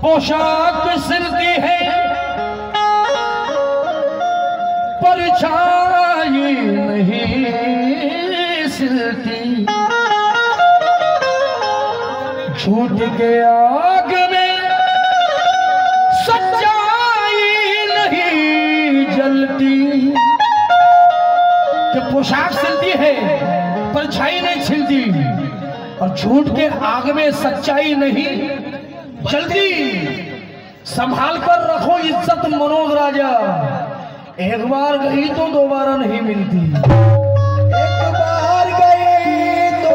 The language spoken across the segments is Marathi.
पोशाक सिलती है परछाई नहीं सिलती, झूठ के आग में सच्चाई नहीं जलती। कि पोशाक सिलती है परछाई नहीं छिलती और झूठ के आग में सच्चाई नहीं जल्दी। संभाल कर रखो इज्जत मनोज राजा, एक बार गई तो दोबारा नहीं मिलती। एक बार गई तो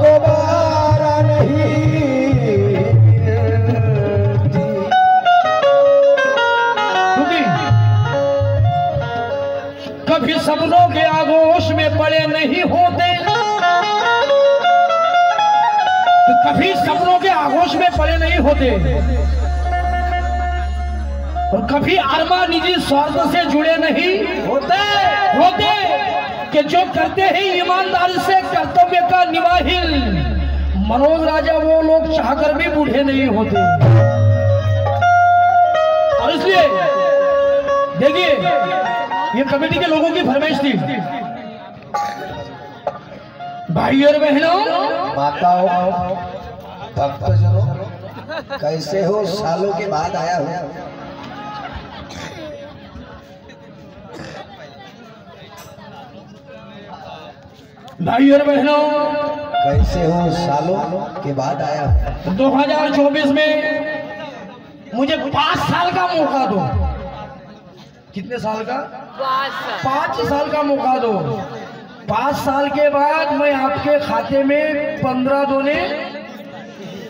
दोबारा नहीं मिलती। कभी सपनों के आगोश में पड़े नहीं होते, कभी सपनों के आगोश में पड़े नहीं होते और कभी अरमान निजी स्वार्थ से जुड़े नहीं होते कि जो करते हैं ईमानदारी से कर्तव्य का निवाहिल। मनोज राजा वो लोग चाहकर भी बूढ़े नहीं होते। और इसलिए देखिए ये कमेटी के लोगों की फरमाइश थी, भाई और बहनों, माताओं, भक्तजनों, कैसे हो? सालों के बाद आया हो। भाई और बहनों, कैसे हो? सालों के बाद आया हो। 2024 में मुझे 5 साल का मौका दो। कितने साल का? 5 साल का मौका दो। 5 साल के बाद मैं आपके खाते में 15 दूने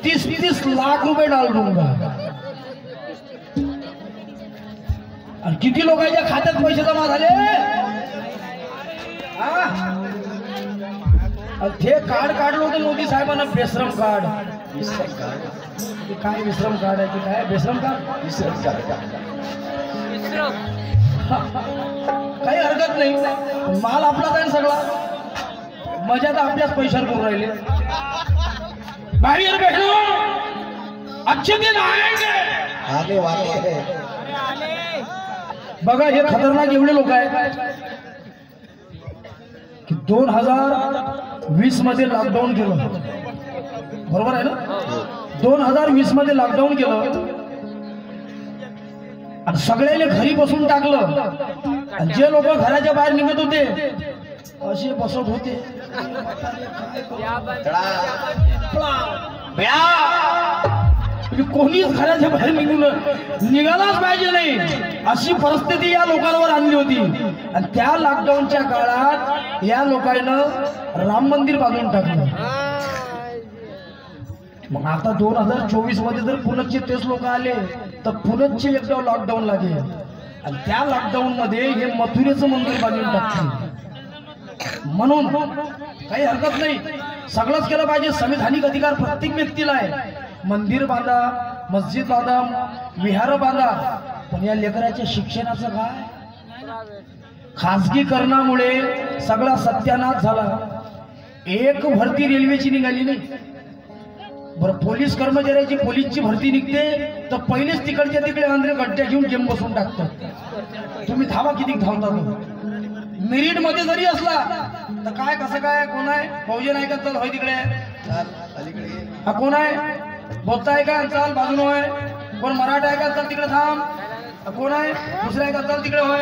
30 लाख रुपए डाल दूंगा। और किती लोकांच्या खात्यात पैसे जमा झाले? ते कार्ड काढलं होतं मोदी साहेबांना, बेश्रम कार्ड। काय विश्रम कार्ड आहे? काय बेश्रम कार्ड? विश्रम कार्ड। काही हरकत नाही, माल आपलाच आहे सगळा, मजा तर आपल्याच पैशावर करून राहिले। भाई और बहनों, अच्छे दिन आएंगे, आने वाले हैं। बघा हे खतरनाक एवढे लोक आहेत की 2020 मध्ये लॉकडाऊन केलं, बरोबर आहे ना? 2020 मध्ये लॉकडाऊन केलं आणि सगळ्याने घरी बसून टाकलं। आणि जे लोक घराच्या बाहेर निघत होते असे बसत होते। कोणीच घराच्या बाहेर निघालाच पाहिजे नाही अशी परिस्थिती या लोकांवर आणली होती। आणि त्या लॉकडाऊनच्या काळात या लोकांना राम मंदिर बांधून टाकलं। मग आता 2024 मध्ये जर पुण्याचे तेच लोक आले तर पुण्याचे एकदा लॉकडाऊन लागेल आणि त्या लॉकडाऊन मध्ये हे मथुरेचं मंदिर बांधून टाकतील। म्हणून काही हरकत नाही, सगळंच केलं पाहिजे। संविधानिक अधिकार प्रत्येक व्यक्तीला आहे। मंदिर बांधा, मस्जिद बांधा, विहार बांधा, पण या लेकराच्या शिक्षणाचं काय? खासगीकरणामुळे सगळा सत्यानाश झाला। एक भरती रेल्वेची निघाली नाही। बरं, पोलीस कर्मचाऱ्याची पोलीसची भरती निघते तर पहिलेच तिकडच्या तिकडे आंध्रे गड्ड्या घेऊन गेम बसून टाकतात। तुम्ही धावा किती धावता? मेरिट मध्ये जरी असला तर काय कसं काय कोण आहे बहुजन आहे का चल होय तिकडे चाल अलीकडे ये. हा कोण आहे बोलता आहे का चल बाजून होय कोण मराठा आहे का चल तिकडे थांब हा कोण आहे दुसरा आहे का चल तिकडे होय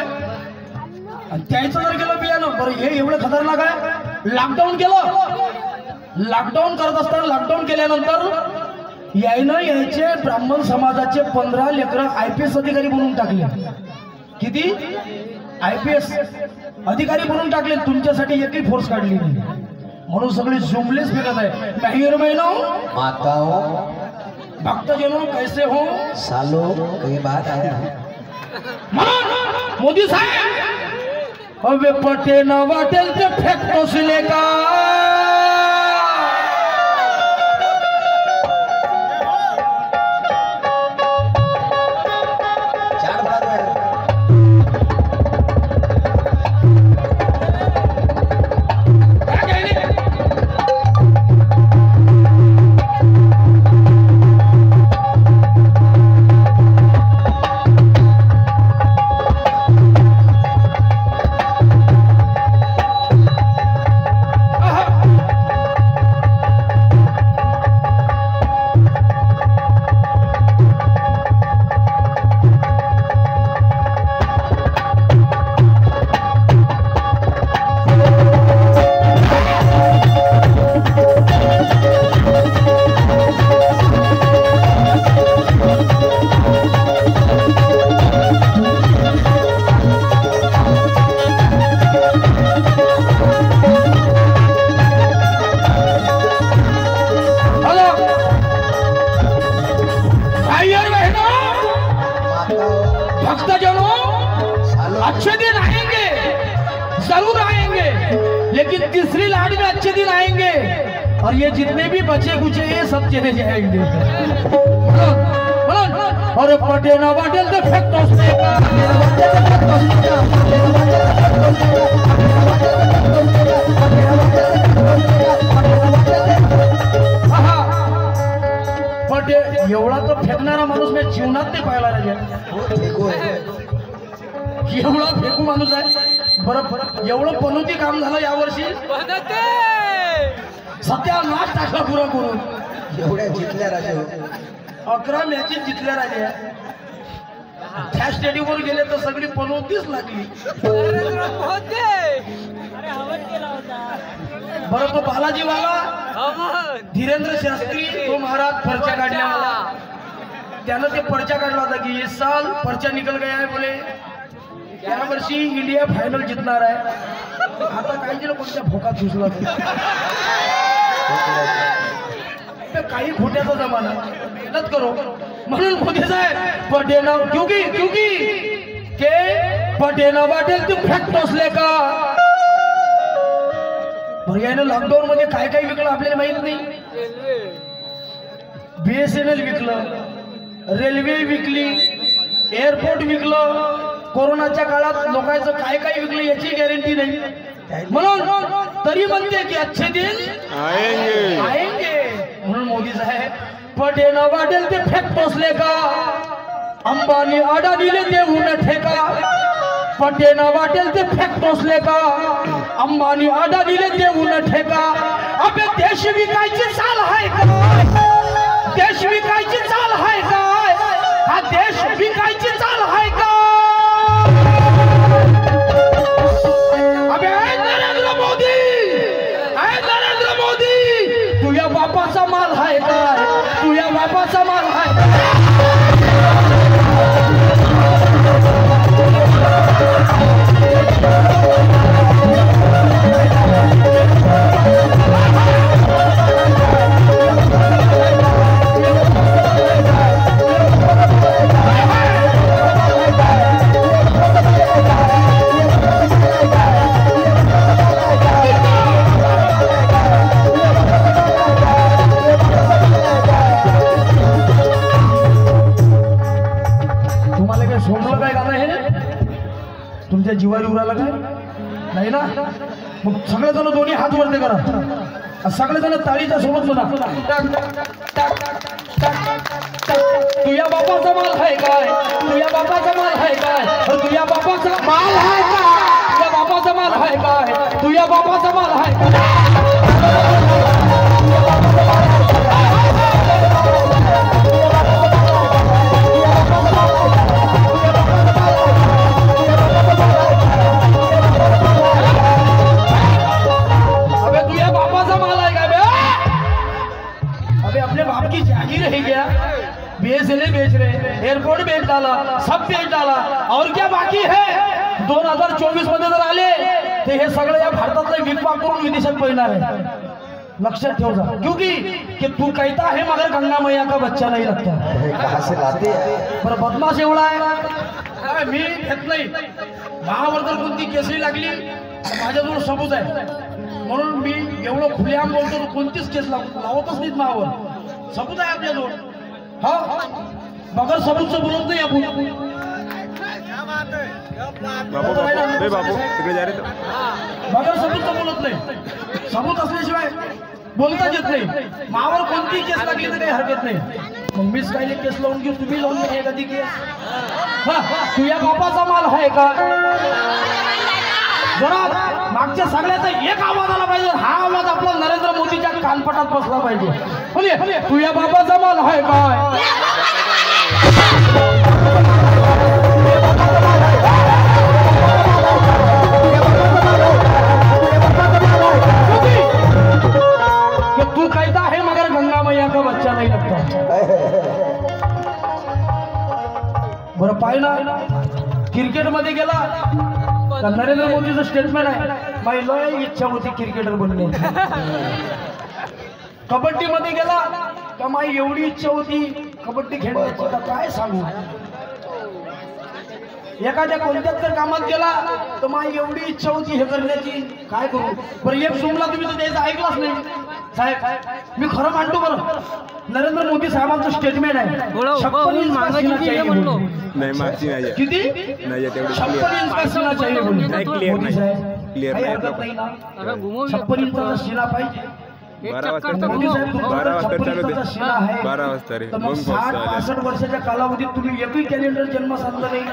आणि त्याचं जर केलं बियाणं बरं हे एवढं खतरनाक आहे लॉकडाऊन केलं लॉकडाऊन करत असताना लॉकडाऊन केल्यानंतर यायनं यायचे ब्राह्मण समाजाचे 15 लेकरं IPS अधिकारी बनवून टाकले किती IPS अधिकारी बनवून टाकले तुमच्यासाठी एकही फोर्स काढली नाही म्हणून सगळे जुमलेच फेकत आहे महिर महिनो माताओं भक्तजनों कैसे हो सालों के बाद आया हूँ. मोदी साहेब अबे पटे न वाटेल ते फेकतो सिले का चार बाद है. अच्छे दिन आएंगे जरूर आएंगे लेकिन तीसरी लहर में अच्छे दिन आएंगे और ये जितने भी बचे कुचे ये सब चले जाएंगे और पटे ना वाटेल ते फेकतो स्नेका पटे एवढा तो फेकणारा माणूस मी जीवनात नाही पाहिला रे एवढा फेकू माणूस आहे बरं एवढं पनोती काम झालं यावर्षी सत्यानाश टाकला पुरा करून एवढ्या जिंकल्या राजा 11 मॅचेस जिंकल्या राजा त्या स्टेडियमवर गेले तर सगळी पनोतीच लागली बरं तो बालाजीवाला धीरेंद्र शास्त्री तो महाराज पर्चा काढण्यावाला त्यानं ते पर्चा काढला होता की इस साल पर्चा निकल गया है बोले या वर्षी इंडिया फायनल जिंकणार आहे आता काय केलं कोणत्या भोकात घुसला काही खोट्याचा जमाना मेहनत करो म्हणून मोदी साहेब पटे ना क्योंकि के पटे ना वाटेल तू फेकतो असले का यानं लॉकडाऊन मध्ये काय काय विकलं आपल्याला माहित नाही BSNL विकलं रेल्वे विकली एअरपोर्ट विकलं कोरोनाच्या काळात लोकांचं काय काय विकलं याची गॅरंटी नाही म्हणून तरी म्हणते की अच्छे दिन आएंगे म्हणून मोदी साहेब पटे न वाटेल ते फेक टोचले का अंबानी अडानीले देऊन ठेका पटे न वाटेल ते फेक टोचले का अंबानी अडानीले देऊन ठेका अबे देश विकायची चाल आहे काय देश विकायची चाल आहे काय हा देश विकायची चाल आहे का तुझ्या बापाचा माल आहे काय तुझ्या बापाचा माल आहे तुमच्या जीवारी उराला काय नाही ना मग सगळेजण दोन्ही हात वरते करा सगळेजण ताळीच्या सोबत म्हणा तुझ्या बापाचा माल आहे काय तुझ्या बापाचा माल आहे काय तुझ्या बापाचा माल आहे का तुझ्या बापाचा माल आहे है काय, तू या बापाचा माल आहे का? अबे तू या बापाचा माल आहे का बे? अबे अपने बाप की जागीर है क्या? BSNL बेच रहे, एयरपोर्ट बेच डाला, सब बेच डाला, और क्या बाकी है? 2024 मध्ये जर आले ते हे सगळं या भारतातलं विकवा करून विदेशात पळणार आहे. लक्षात ठेव जा, क्योंकि कि तू कहता है मगर गंगा मैया का बच्चा नहीं लगता. कहाँ से लाते हैं? बरं बदमाश एवढा आहे, मी घेत नाही. महावर जर कोणती केसही लागली माझ्याजवळ सबूत आहे, म्हणून मी एवढं खुलेआम बोलतो. कोणतीच केस लावतच नाहीत महावर, सबूत आहे आपल्याजवळ. हा बगर सबूतचं बोलत नाही आपण. बगर सबूतचं बोलत नाही, सबूत असल्याशिवाय बोलताच येत नाही. मावर कोणती केस लागली तर काही हरकत नाही. मग मीच काही केस लावून घेऊ, तुम्ही लावून घ्या एखादी केस. तू या बापाचा माल आहे का? जरा मागच्या सगळ्याचा एक आवाज आला पाहिजे. हा आवाज आपला नरेंद्र मोदीच्या कानपटात बसला पाहिजे. बोलिये तू या बापाचा माल आहे काय? तू कहता है मगर गंगा मैया का बच्चा नहीं लगता. बरं पाय ना, क्रिकेट मध्ये गेला का नरेंद्र मोदीचं स्टेटमेंट आहे, माझी लय इच्छा होती क्रिकेटर बनण्याची. कबड्डी मध्ये गेला का माझी एवढी इच्छा होती कबड्डी खेळण्याची, का काय सांगू. एखाद्या कोणत्याच जर कामात गेला तर माझी एवढी इच्छा होती हे करण्याची, काय करू. बरं एक सोमला तुम्ही तर त्याचं ऐकलंच नाही साहेब. मी खरं मानतो बरं, नरेंद्र मोदी साहेबांचं स्टेटमेंट आहे 56 इंच का सीना चाहिए बोलू. नाही मागची नाही किती? नाही तेवढी 56 इंच का सीना चाहिए बोलू. क्लिअर मोदी नाही, साहेब क्लिअर काही नाही. हरकत नाही ना. 56 इंचाचा सीना पाहिजे. 12 वाजता मोदी साहेब तुमचा 12 वाजता 56 चालू इंचाचा दे. सीना आहे 12 वाजता रे तर मग 60-65 वर्षाच्या कालावधीत तुम्ही एकही कॅलेंडर जन्म साधला नाही.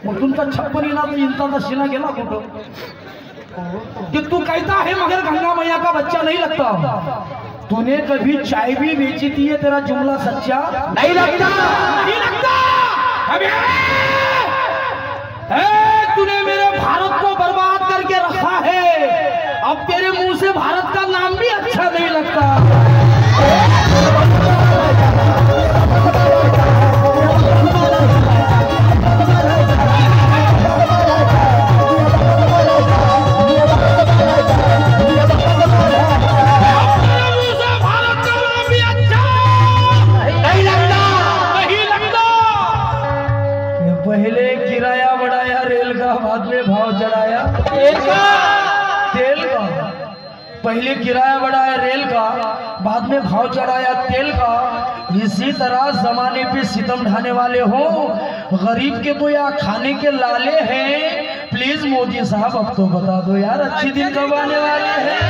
मग तुमचा 56 इंचाचा सीना गेला कुठं? कि तू कहता है मगर गंगा मैया का बच्चा नहीं लगता. तूने कभी चाय भी बेची थी, ये तेरा जुमला सच्चा नहीं लगता. नहीं लगता. तूने मेरे भारत को बर्बाद करके रखा है, अब तेरे मुंह से भारत का नाम भी अच्छा नहीं लगता. पहले किराया बढ़ाया रेल का, बाद में भाव चढ़ाया तेल का. पहले किराया बढ़ाया रेल का, बाद में भाव चढ़ाया तेल का. इसी तरह जमाने पे सितम ढाने वाले हो, गरीब के तो या खाने के लाले हैं. प्लीज मोदी साहब अब तो बता दो यार, अच्छी दिन कब आने वाले हैं?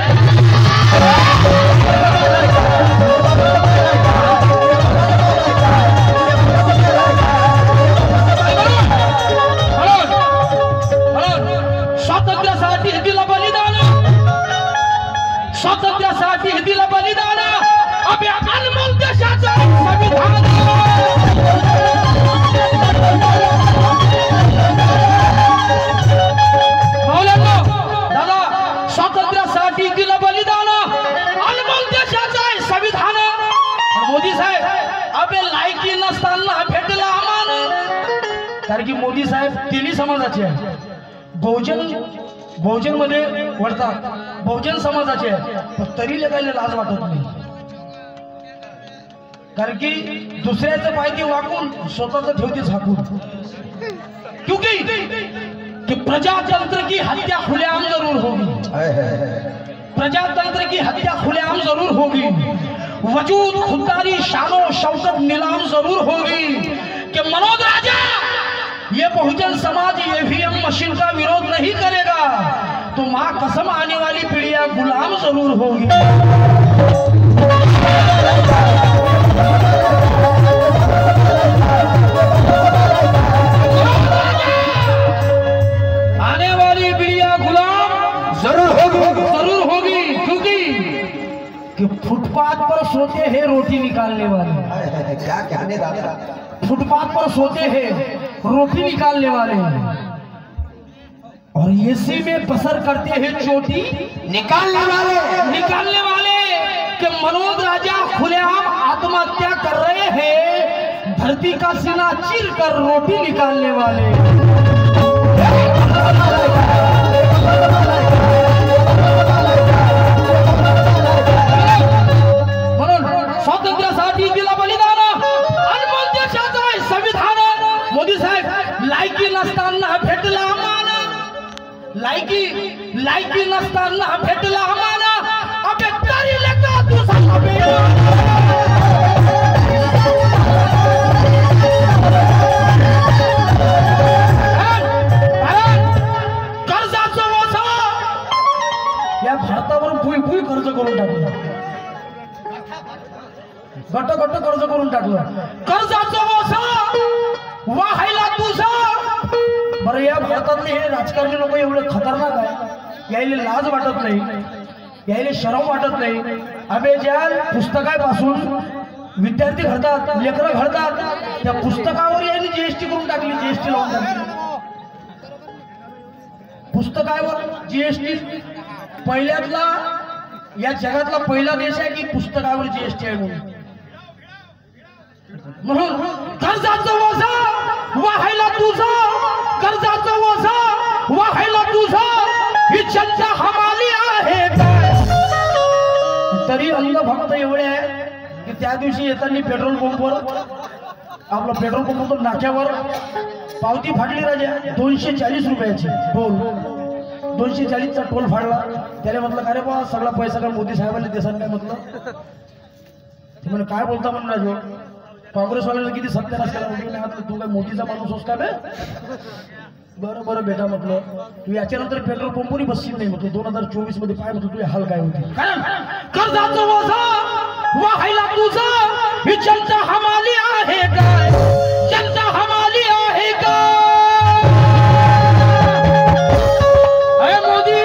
स्वातंत्र्यासाठी दिला बलिदान, स्वातंत्र्यासाठी दिला बलिदान. अबे अनमोल देशाचं संविधान. मौलाना दादा, स्वातंत्र्यासाठी दिला बलिदान, अनमोल देशाचं संविधान. मोदी साहेब अबे लायकी नसताना भेटला आम्हाला. कारण की मोदी साहेब तिन्ही समाजाचे आहे. बहुजन मध्ये वळतात, बहुजन समाजाचे आहे, पण तरी लगायला लाज वाटत नाही. कारण की दुसऱ्याचं पायकी वाकून स्वतःच ठेवते झाकून. क्योंकि कि प्रजातंत्र की हत्या खुलेआम जरूर होगी. प्रजातंत्र की हत्या खुलेआम जरूर होगी. वजूद खुददारी शानो शौकत नीलाम जरूर होगी. कि मनोज राजा, ये बहुजन समाज ईवीएम मशीन का विरोध नहीं करेगा तो मां कसम आने वाली पीढ़ियां गुलाम जरूर होगी. कि फुटपाथ पर सोते हैं रोटी निकालने वाले, क्या कहने दादा। फुटपाथ पर सोते हैं रोटी निकालने वाले, और एसी में बसर करते हैं चोटी निकालने वाले कि मनोज राजा खुलेआम आत्महत्या कर रहे हैं, धरती का सीना चीर कर रोटी निकालने वाले। म्हणून स्वातंत्र्यासाठी दिला बलिदान, अनमोल देशाचा आहे संविधान। मोदी साहेब लायकी नसताना भेटला मान, लायकी नसताना भेटला मान, अबे तरी लेका तुझा कर्जाचं ओझं या भारतावर भुई कर्ज करून टाकलं, गट कर्ज करून टाकलं। कर्जाचं ओझं वाहायला तुझं। बरं या भारतातले हे राजकारणी लोक एवढे खतरनाक आहे, यायला लाज वाटत नाही, यायला शरम वाटत नाही। अबे ज्या पुस्तकापासून विद्यार्थी घडतात, लेकरं घडतात, त्या पुस्तकावर यांनी जीएसटी करून टाकली, जीएसटी लावून टाकली पुस्तकावर जीएसटी। पहिल्यातला या जगातला पहिला देश आहे की पुस्तकावर जीएसटी आहे म्हणून। कर्जाचं ओझं वाहायला तुझं, कर्जाचं ओझं वाहायला तुझं, ही जनता हमाली आहे काय? तरी अंधभक्त एवढे आहे की त्या दिवशी येताना पेट्रोल पंपवर, आपला पेट्रोल पंप नाक्यावर पावती फाडली राजा 240 रुपयाची टोल, 240चा टोल फाडला। त्याने म्हटलं काय रे बा सगळा पैसा काय मोदी साहेबांनी देसान काय म्हटलं। ते म्हणे काय बोलता म्हणून राजू, काँग्रेसवाल्यांना किती सत्यानाश केला म्हटलं, तू काय मोदीचा माणूस होस का बे? बरं बेटा म्हटलं, तू याच्यानंतर पेट्रोल पंपवरही बसशील नाही म्हटलं 2024 मध्ये, काय म्हटलं तुझे हाल काय होते। कारण कर्जाचं ओझं वाहायला तुझं, ही जनता हमाली आहे काय? जनता हमाली आहे काय? अरे मोदी,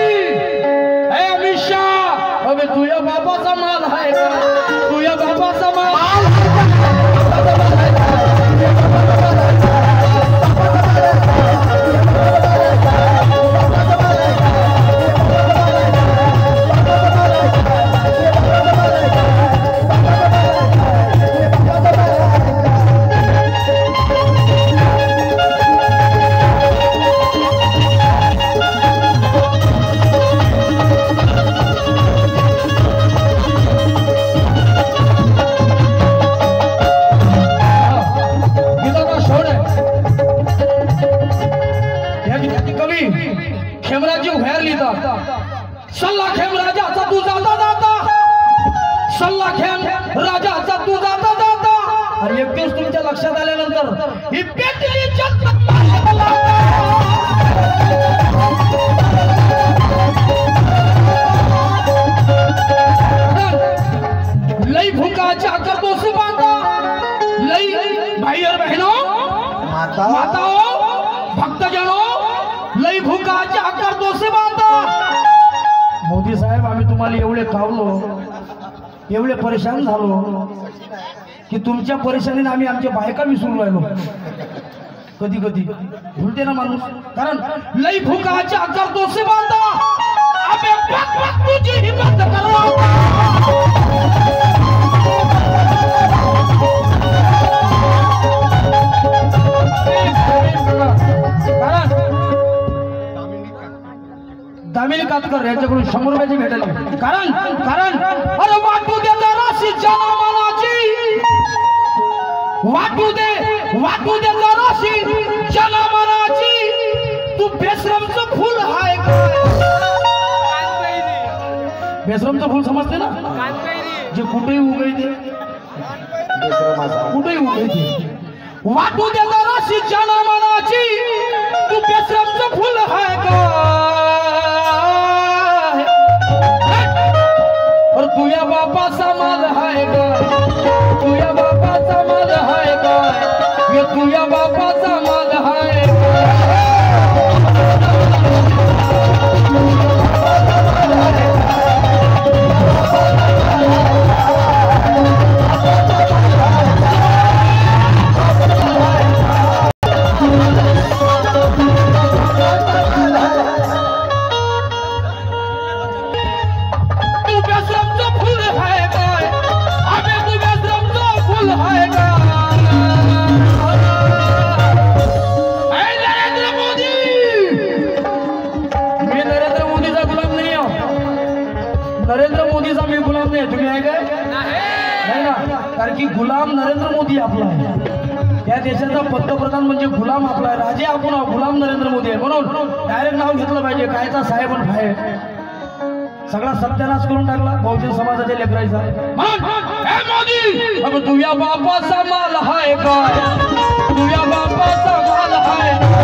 अरे अमित शाह, अबे तुझ्या बापाचा माल आहे का? तुझ्या बापाचा माल खेमराजी बाहेर लिहितात, सल्ला खेम राजाचा तू जाता जाता, सल्ला खेम राजाचा तू जाता जाता। आणि एक दिवस तुमच्या लक्षात आल्यानंतर ही पेटली लई भूकाच्या करतोस बांधा, लई भाई और बहनों, माताओं, भक्तजनों, लई भूकाच्या करतोस बांधा। मोदी साहेब आम्ही तुम्हाला एवढे कावलो, एवढे परेशान झालो की तुमच्या परेशानीने आम्ही आमच्या बायका विसरून राहिलो। कधी कधी भूलते ना माणूस, कारण लई भूकाच्या करतोस बांधा, अबे बक बक तुझी हिम्मत करो। दामिनी कातकर यांच्याकडून 100 रुपयाची भेटेल। कारण अरे वाटू दे जराशी जनमानाची, वाटू दे जराशी जनमानाची, तू बेशरमचं फुल हाय काय? बेशरमचं फुल समजते ना, जे कुठेही उगवते, कुठेही उगवते। वाटू दे जराशी जनमानाची, तू बेशरमचं फुल हाय काय? और तुझ्या बापाचा माल आहे का? तुझ्या बापाचा माल आहे का? ये तुझ्या बापाचा माल आहे का? नरेंद्र मोदीचा मी गुलाम नाही. तुम्ही आहे काय? नाही ना, कारण की गुलाम नरेंद्र मोदी आपला आहे. त्या देशाचा पंतप्रधान म्हणजे गुलाम आपला आहे. राजे आपण आहोत, गुलाम नरेंद्र मोदी आहे. म्हणून डायरेक्ट नाव घेतलं पाहिजे. कायचा साहेब आणि फाहेब सगळा सत्यानाश करून टाकला बहुजन समाजाच्या लेकरायचा. मोदी तुझ्या बापाचा माल हाय काय? तुझ्या बापाचा माल हाय